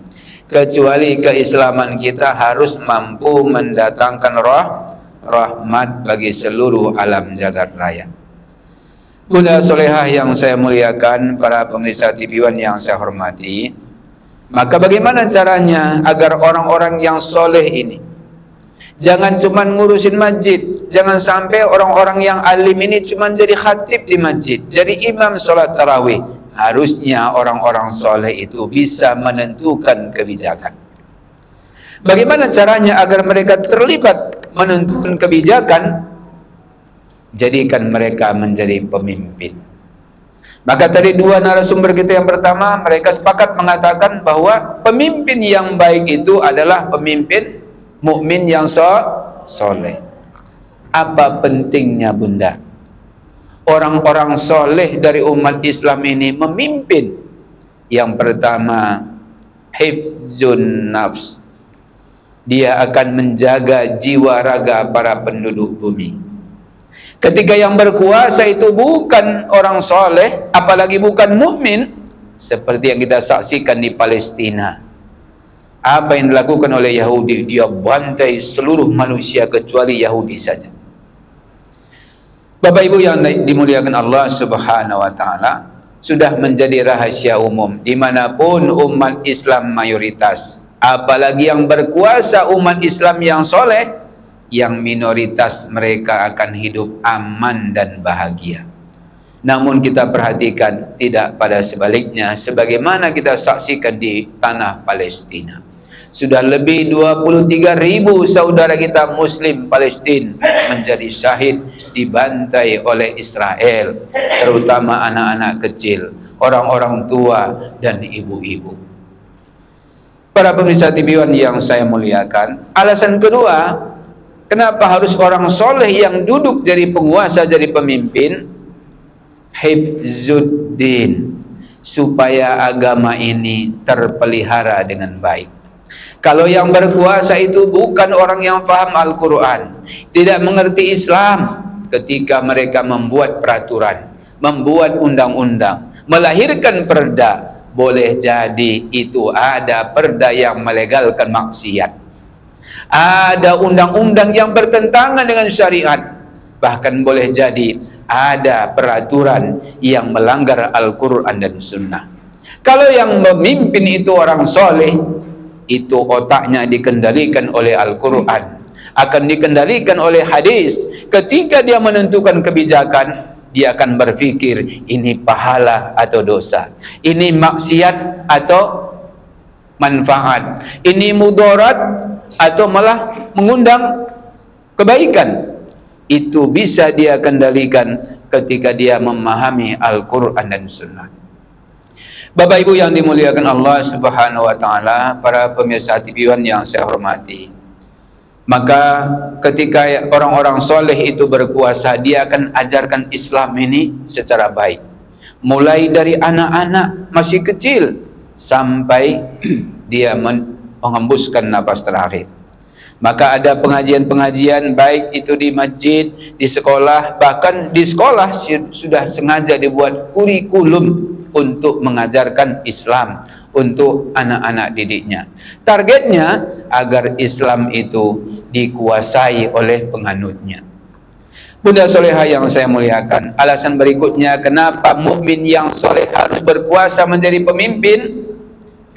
kecuali keislaman kita harus mampu mendatangkan rahmat bagi seluruh alam jagat raya. Bunda solehah yang saya muliakan, para pemirsa TV One yang saya hormati, maka bagaimana caranya agar orang-orang yang soleh ini jangan cuma ngurusin masjid, jangan sampai orang-orang yang alim ini cuma jadi khatib di masjid, jadi imam sholat tarawih. Harusnya orang-orang soleh itu bisa menentukan kebijakan. Bagaimana caranya agar mereka terlibat menentukan kebijakan? Jadikan mereka menjadi pemimpin. Maka tadi dua narasumber kita yang pertama, mereka sepakat mengatakan bahwa pemimpin yang baik itu adalah pemimpin mukmin yang soleh. Apa pentingnya, bunda? Orang-orang soleh dari umat Islam ini memimpin. Yang pertama, hifzun nafs. Dia akan menjaga jiwa raga para penduduk bumi. Ketika yang berkuasa itu bukan orang soleh, apalagi bukan mukmin, seperti yang kita saksikan di Palestina. Apa yang dilakukan oleh Yahudi? Dia bantai seluruh manusia kecuali Yahudi saja. Bapak Ibu yang dimuliakan Allah Subhanahu wa Ta'ala, sudah menjadi rahasia umum dimanapun umat Islam mayoritas, apalagi yang berkuasa umat Islam yang soleh, yang minoritas mereka akan hidup aman dan bahagia. Namun kita perhatikan tidak pada sebaliknya, sebagaimana kita saksikan di tanah Palestina. Sudah lebih 23.000 saudara kita Muslim Palestina menjadi syahid, dibantai oleh Israel, terutama anak-anak kecil, orang-orang tua dan ibu-ibu. Para pemirsa TV One yang saya muliakan, alasan kedua, kenapa harus orang soleh yang duduk jadi penguasa, jadi pemimpin? Hifzuddin, supaya agama ini terpelihara dengan baik. Kalau yang berkuasa itu bukan orang yang paham Al-Quran, tidak mengerti Islam, ketika mereka membuat peraturan, membuat undang-undang, melahirkan perda, boleh jadi itu ada perda yang melegalkan maksiat, ada undang-undang yang bertentangan dengan syariat, bahkan boleh jadi ada peraturan yang melanggar Al-Quran dan Sunnah. Kalau yang memimpin itu orang soleh, itu otaknya dikendalikan oleh Al-Quran, akan dikendalikan oleh hadis. Ketika dia menentukan kebijakan, dia akan berpikir ini pahala atau dosa, ini maksiat atau manfaat, ini mudarat atau malah mengundang kebaikan. Itu bisa dia kendalikan ketika dia memahami Al-Quran dan Sunnah. Bapak Ibu yang dimuliakan Allah Subhanahu wa Ta'ala, para pemirsa TV One yang saya hormati, maka ketika orang-orang soleh itu berkuasa, dia akan ajarkan Islam ini secara baik, mulai dari anak-anak masih kecil sampai dia menghembuskan nafas terakhir. Maka ada pengajian-pengajian, baik itu di masjid, di sekolah, bahkan di sekolah sudah sengaja dibuat kurikulum untuk mengajarkan Islam untuk anak-anak didiknya. Targetnya agar Islam itu dikuasai oleh penganutnya. Bunda soleha yang saya muliakan, alasan berikutnya kenapa mukmin yang soleh harus berkuasa menjadi pemimpin,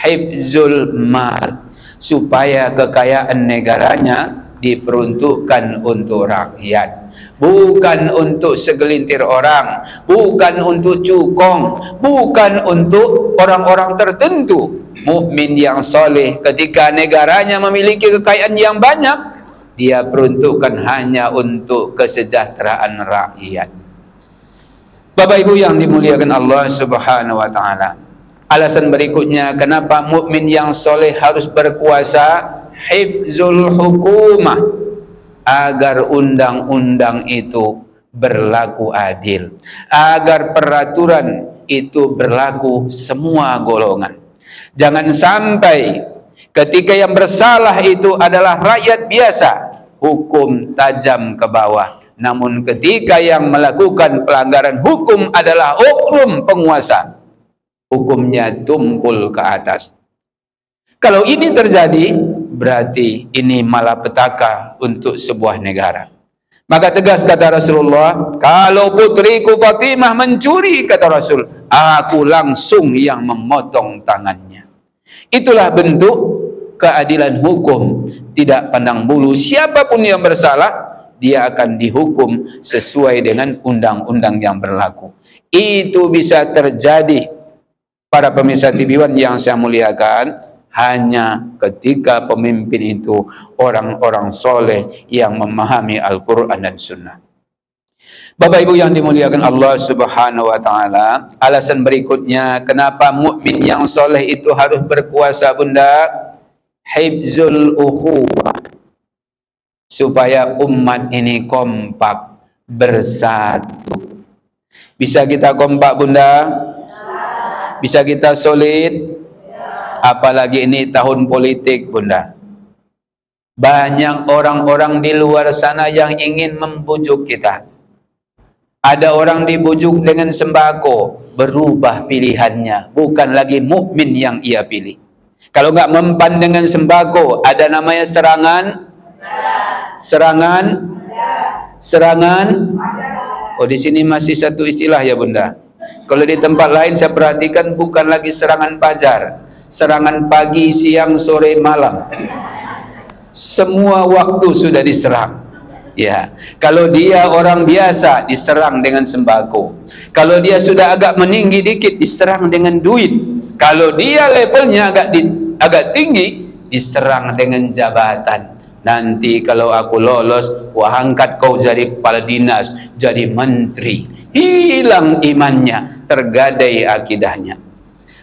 hifzul mal, supaya kekayaan negaranya diperuntukkan untuk rakyat, bukan untuk segelintir orang, bukan untuk cukong, bukan untuk orang-orang tertentu. Mukmin yang soleh ketika negaranya memiliki kekayaan yang banyak, dia peruntukkan hanya untuk kesejahteraan rakyat. Bapak Ibu yang dimuliakan Allah Subhanahu wa Ta'ala, alasan berikutnya kenapa mukmin yang soleh harus berkuasa, hifzul hukumah, agar undang-undang itu berlaku adil, agar peraturan itu berlaku semua golongan. Jangan sampai ketika yang bersalah itu adalah rakyat biasa, hukum tajam ke bawah, namun ketika yang melakukan pelanggaran hukum adalah oknum penguasa, hukumnya tumpul ke atas. Kalau ini terjadi, berarti ini malapetaka untuk sebuah negara. Maka tegas kata Rasulullah, kalau putriku Fatimah mencuri, kata Rasul, aku langsung yang memotong tangannya. Itulah bentuk keadilan hukum, tidak pandang bulu. Siapapun yang bersalah, dia akan dihukum sesuai dengan undang-undang yang berlaku. Itu bisa terjadi, para pemirsa TV One yang saya muliakan, hanya ketika pemimpin itu orang-orang soleh yang memahami Al-Quran dan Sunnah. Bapak Ibu yang dimuliakan Allah Subhanahu wa Ta'ala, alasan berikutnya kenapa mukmin yang soleh itu harus berkuasa, Bunda, hifzul ukhuwah, supaya umat ini kompak, bersatu. Bisa kita kompak, Bunda? Bisa kita solid? Apalagi ini tahun politik, Bunda. Banyak orang-orang di luar sana yang ingin membujuk kita, Ada orang dibujuk dengan sembako, berubah pilihannya, bukan lagi mukmin yang ia pilih. Kalau nggak mempan dengan sembako, ada namanya serangan. Oh, di sini masih satu istilah ya Bunda. Kalau di tempat lain saya perhatikan bukan lagi serangan fajar, serangan pagi, siang, sore, malam. Semua waktu sudah diserang. Ya, kalau dia orang biasa diserang dengan sembako. Kalau dia sudah agak meninggi dikit diserang dengan duit. Kalau dia levelnya agak tinggi diserang dengan jabatan. Nanti kalau aku lolos, wah angkat kau jadi kepala dinas, jadi menteri. Hilang imannya, tergadai akidahnya.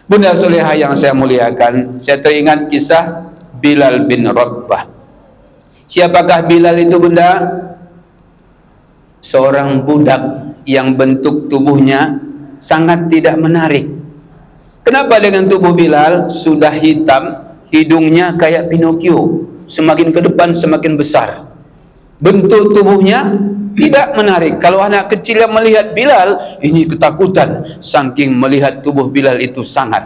Bunda Solehah yang saya muliakan, saya teringat kisah Bilal bin Rabah. Siapakah Bilal itu Bunda? Seorang budak yang bentuk tubuhnya sangat tidak menarik. Kenapa dengan tubuh Bilal sudah hitam, hidungnya kayak Pinocchio, semakin ke depan semakin besar. Bentuk tubuhnya tidak menarik. Kalau anak kecil yang melihat Bilal, ini ketakutan saking melihat tubuh Bilal itu sangat.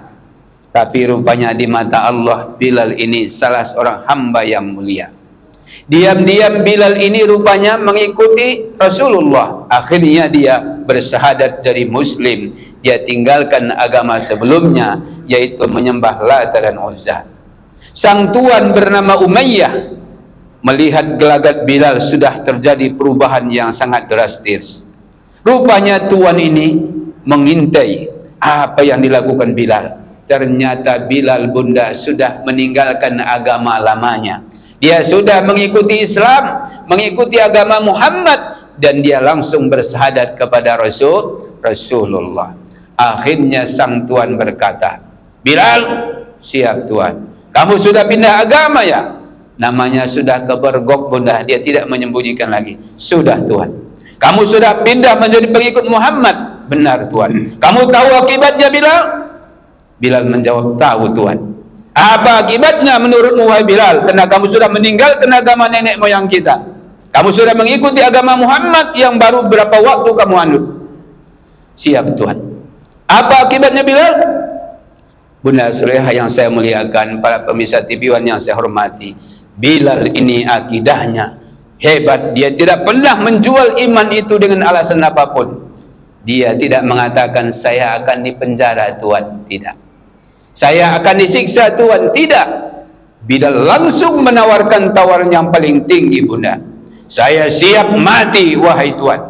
Tapi rupanya di mata Allah, Bilal ini salah seorang hamba yang mulia. Diam-diam Bilal ini rupanya mengikuti Rasulullah. Akhirnya dia bersyahadat dari Muslim. Dia tinggalkan agama sebelumnya, yaitu menyembah Lata dan Uzza. Sang tuan bernama Umayyah melihat gelagat Bilal sudah terjadi perubahan yang sangat drastis. Rupanya tuan ini mengintai apa yang dilakukan Bilal. Ternyata Bilal Bunda sudah meninggalkan agama lamanya. Dia sudah mengikuti Islam, mengikuti agama Muhammad, dan dia langsung bersyahadat kepada Rasulullah. Akhirnya sang tuan berkata, Bilal, siap tuan. Kamu sudah pindah agama ya? Namanya sudah kebergok Bunda, dia tidak menyembunyikan lagi. Sudah tuan. Kamu sudah pindah menjadi pengikut Muhammad? Benar tuan. Kamu tahu akibatnya Bilal? Bilal menjawab, tahu tuan. Apa akibatnya menurutmu wahai Bilal? Karena kamu sudah meninggalkan agama nenek moyang kita. Kamu sudah mengikuti agama Muhammad yang baru berapa waktu kamu anut. Siap Tuhan. Apa akibatnya Bilal? Bunda Solehah yang saya muliakan, para pemirsa TV One yang saya hormati, Bilal ini akidahnya hebat. Dia tidak pernah menjual iman itu dengan alasan apapun. Dia tidak mengatakan saya akan dipenjara Tuhan, tidak. Saya akan disiksa Tuhan, tidak. Bilal langsung menawarkan tawaran yang paling tinggi Bunda. Saya siap mati wahai Tuhan.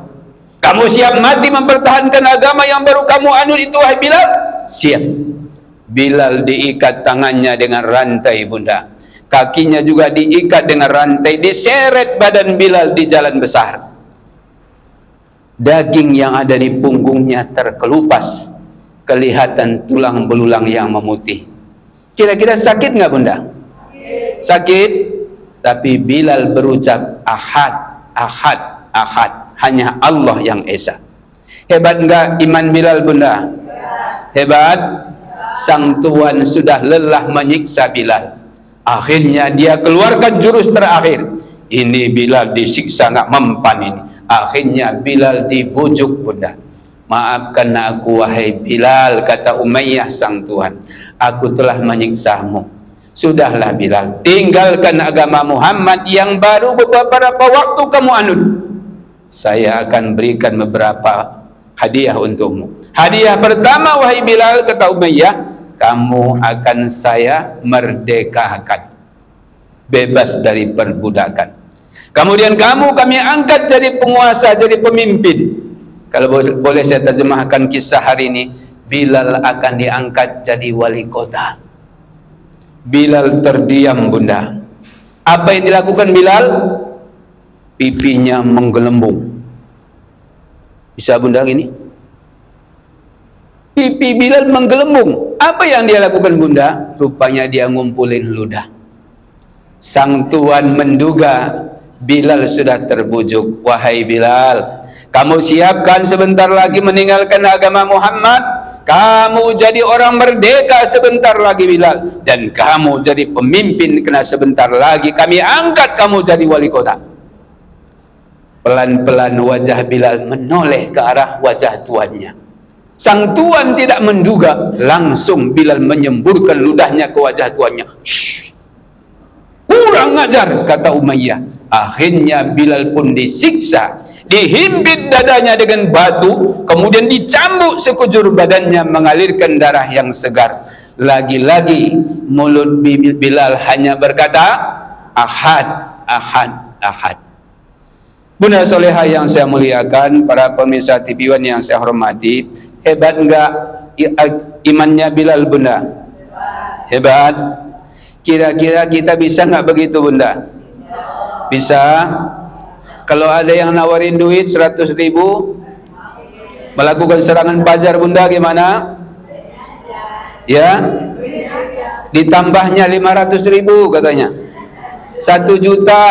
Kamu siap mati mempertahankan agama yang baru kamu anut itu wahai Bilal? Siap. Bilal diikat tangannya dengan rantai Bunda. Kakinya juga diikat dengan rantai. Diseret badan Bilal di jalan besar. Daging yang ada di punggungnya terkelupas. Kelihatan tulang belulang yang memutih. Kira-kira sakit nggak Bunda? Sakit. Tapi Bilal berucap Ahad, Ahad, Ahad. Hanya Allah yang Esa. Hebat nggak iman Bilal Bunda? Hebat. Sang tuan sudah lelah menyiksa Bilal. Akhirnya dia keluarkan jurus terakhir. Ini Bilal disiksa nggak mempan ini. Akhirnya Bilal dibujuk Bunda. Maafkan aku wahai Bilal, kata Umayyah sang tuan. Aku telah menyiksamu. Sudahlah Bilal, tinggalkan agama Muhammad yang baru beberapa waktu kamu anut. Saya akan berikan beberapa hadiah untukmu. Hadiah pertama wahai Bilal, kata Umayyah, kamu akan saya merdekakan, bebas dari perbudakan. Kemudian kami angkat jadi penguasa, jadi pemimpin. Kalau boleh saya terjemahkan kisah hari ini, Bilal akan diangkat jadi wali kota. Bilal terdiam Bunda. Apa yang dilakukan Bilal? Pipinya menggelembung. Bisa Bunda gini? Pipi Bilal menggelembung. Apa yang dia lakukan Bunda? Rupanya dia ngumpulin ludah. Sang tuan menduga Bilal sudah terbujuk. Wahai Bilal, kamu siapkan sebentar lagi meninggalkan agama Muhammad. Kamu jadi orang merdeka sebentar lagi Bilal. Dan kamu jadi pemimpin, karena sebentar lagi kami angkat kamu jadi wali kota. Pelan-pelan wajah Bilal menoleh ke arah wajah tuannya. Sang tuan tidak menduga, langsung Bilal menyemburkan ludahnya ke wajah tuannya. Shh, kurang ajar, kata Umayyah. Akhirnya Bilal pun disiksa, dihimpit dadanya dengan batu, kemudian dicambuk sekujur badannya mengalirkan darah yang segar. Lagi-lagi mulut Bilal hanya berkata, Ahad, Ahad, Ahad. Bunda soleha yang saya muliakan, para pemirsa TV One yang saya hormati, hebat enggak imannya Bilal, Bunda? Hebat. Kira-kira kita bisa enggak begitu, Bunda? Bisa. Kalau ada yang nawarin duit 100.000 melakukan serangan fajar, Bunda, gimana? Ya, ditambahnya 500.000 katanya, 1 juta.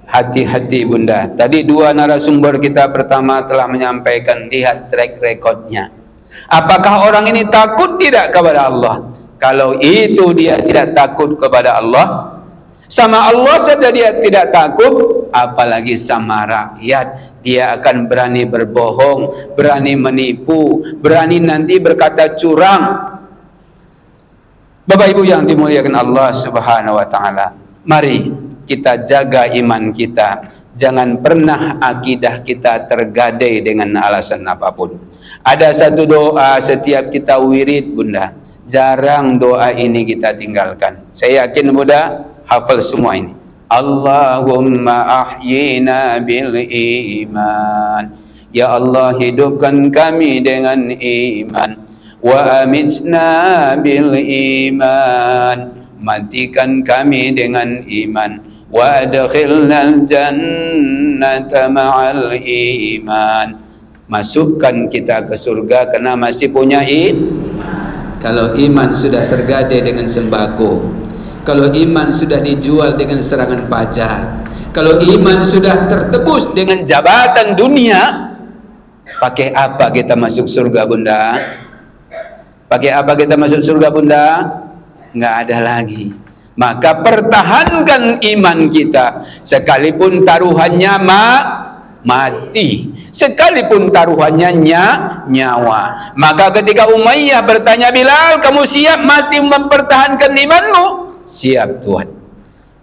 Hati-hati, Bunda. Tadi dua narasumber kita pertama telah menyampaikan, lihat track recordnya. Apakah orang ini takut tidak kepada Allah? Kalau itu dia tidak takut kepada Allah, sama Allah saja dia tidak takut, apalagi sama rakyat. Dia akan berani berbohong, berani menipu, berani nanti berkata curang. Bapak Ibu yang dimuliakan Allah Subhanahu wa taala, mari kita jaga iman kita. Jangan pernah akidah kita tergadai dengan alasan apapun. Ada satu doa setiap kita wirid, Bunda, jarang doa ini kita tinggalkan. Saya yakin Bunda hafal semua ini. Allahumma ahyina bil iman. Ya Allah, hidupkan kami dengan iman. Wa amitna bil iman. Matikan kami dengan iman. Wa adkhilnal jannata ma'al iman. Masukkan kita ke surga karena masih punya iman. Kalau iman sudah tergadai dengan sembako, kalau iman sudah dijual dengan serangan fajar, kalau iman sudah tertebus dengan jabatan dunia, pakai apa kita masuk surga, Bunda? Pakai apa kita masuk surga, Bunda? Nggak ada lagi. Maka pertahankan iman kita, sekalipun taruhannya mati, sekalipun taruhannya nyawa. Maka ketika Umayyah bertanya Bilal, kamu siap mati mempertahankan imanmu? Siap, Tuhan.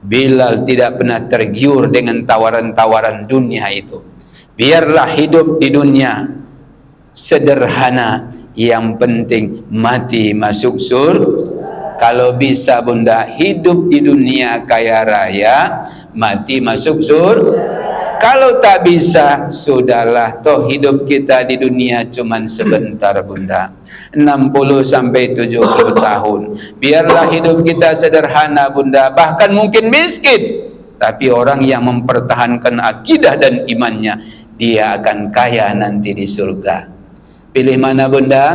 Bilal tidak pernah tergiur dengan tawaran-tawaran dunia itu. Biarlah hidup di dunia sederhana, yang penting mati masuk surga. Kalau bisa, Bunda, hidup di dunia kaya raya, mati masuk surga. Kalau tak bisa, sudahlah, toh hidup kita di dunia cuman sebentar, Bunda, 60 sampai 70 tahun. Biarlah hidup kita sederhana, Bunda, bahkan mungkin miskin, tapi orang yang mempertahankan akidah dan imannya, dia akan kaya nanti di surga. Pilih mana, Bunda?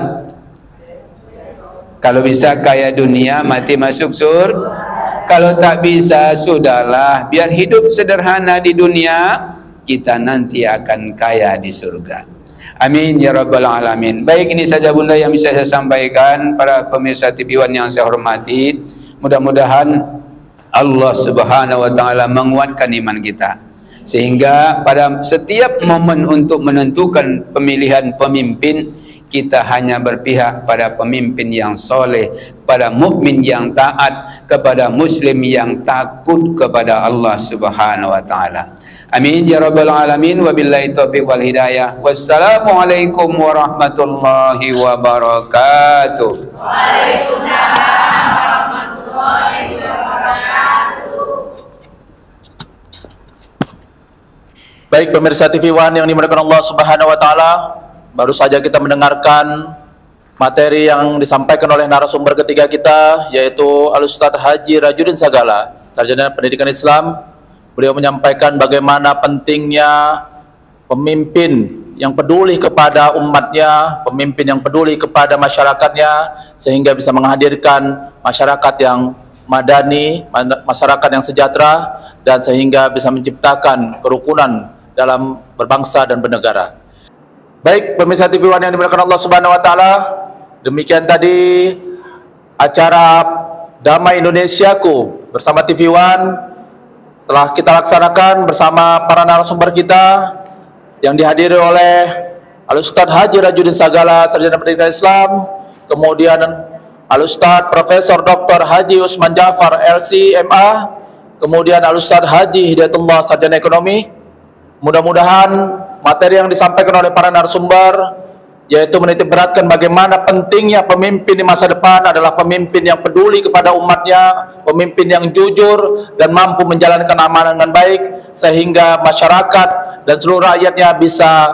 Kalau bisa kaya dunia, mati masuk surga. Kalau tak bisa, sudahlah, biar hidup sederhana di dunia, kita nanti akan kaya di surga. Amin ya rabbal alamin. Baik, ini saja, Bunda, yang bisa saya sampaikan. Para pemirsa TV One yang saya hormati, mudah-mudahan Allah Subhanahu wa taala menguatkan iman kita, sehingga pada setiap momen untuk menentukan pemilihan pemimpin, kita hanya berpihak pada pemimpin yang soleh, pada mukmin yang taat, kepada muslim yang takut kepada Allah Subhanahu wa taala. Amin ya rabbal alamin. Wabillahi taufiq wal hidayah. Wassalamualaikum warahmatullahi wabarakatuh. Waalaikumsalam warahmatullahi wabarakatuh. Baik pemirsa TV One yang dimuliakan Allah Subhanahu wa taala, baru saja kita mendengarkan materi yang disampaikan oleh narasumber ketiga kita, yaitu Al-Ustadz Haji Rajudin Sagala, sarjana pendidikan Islam. Beliau menyampaikan bagaimana pentingnya pemimpin yang peduli kepada umatnya, pemimpin yang peduli kepada masyarakatnya, sehingga bisa menghadirkan masyarakat yang madani, masyarakat yang sejahtera, dan sehingga bisa menciptakan kerukunan dalam berbangsa dan bernegara. Baik pemirsa TV One yang dimuliakan Allah Subhanahu wa taala, demikian tadi acara Damai Indonesiaku bersama TV One telah kita laksanakan bersama para narasumber kita yang dihadiri oleh Al-Ustadz Haji Rajudin Sagala, Sarjana Pendidikan Islam, kemudian Al-Ustadz Profesor Dr. Haji Usman Jafar LC.MA, kemudian Al-Ustadz Haji Hidayatullah, Sarjana Ekonomi. Mudah-mudahan materi yang disampaikan oleh para narasumber, yaitu menitik beratkan bagaimana pentingnya pemimpin di masa depan adalah pemimpin yang peduli kepada umatnya, pemimpin yang jujur dan mampu menjalankan amanah dengan baik, sehingga masyarakat dan seluruh rakyatnya bisa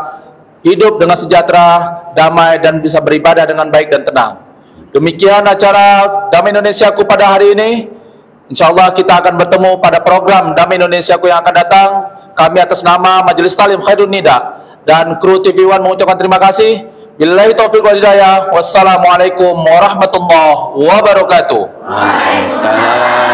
hidup dengan sejahtera, damai, dan bisa beribadah dengan baik dan tenang. Demikian acara Damai Indonesiaku pada hari ini. Insya Allah kita akan bertemu pada program Damai Indonesiaku yang akan datang. Kami atas nama Majelis Talim Khairun Nida dan kru TV One mengucapkan terima kasih. Billahi taufiq wal hidayah. Wassalamualaikum warahmatullahi wabarakatuh. Waalaikumsalam.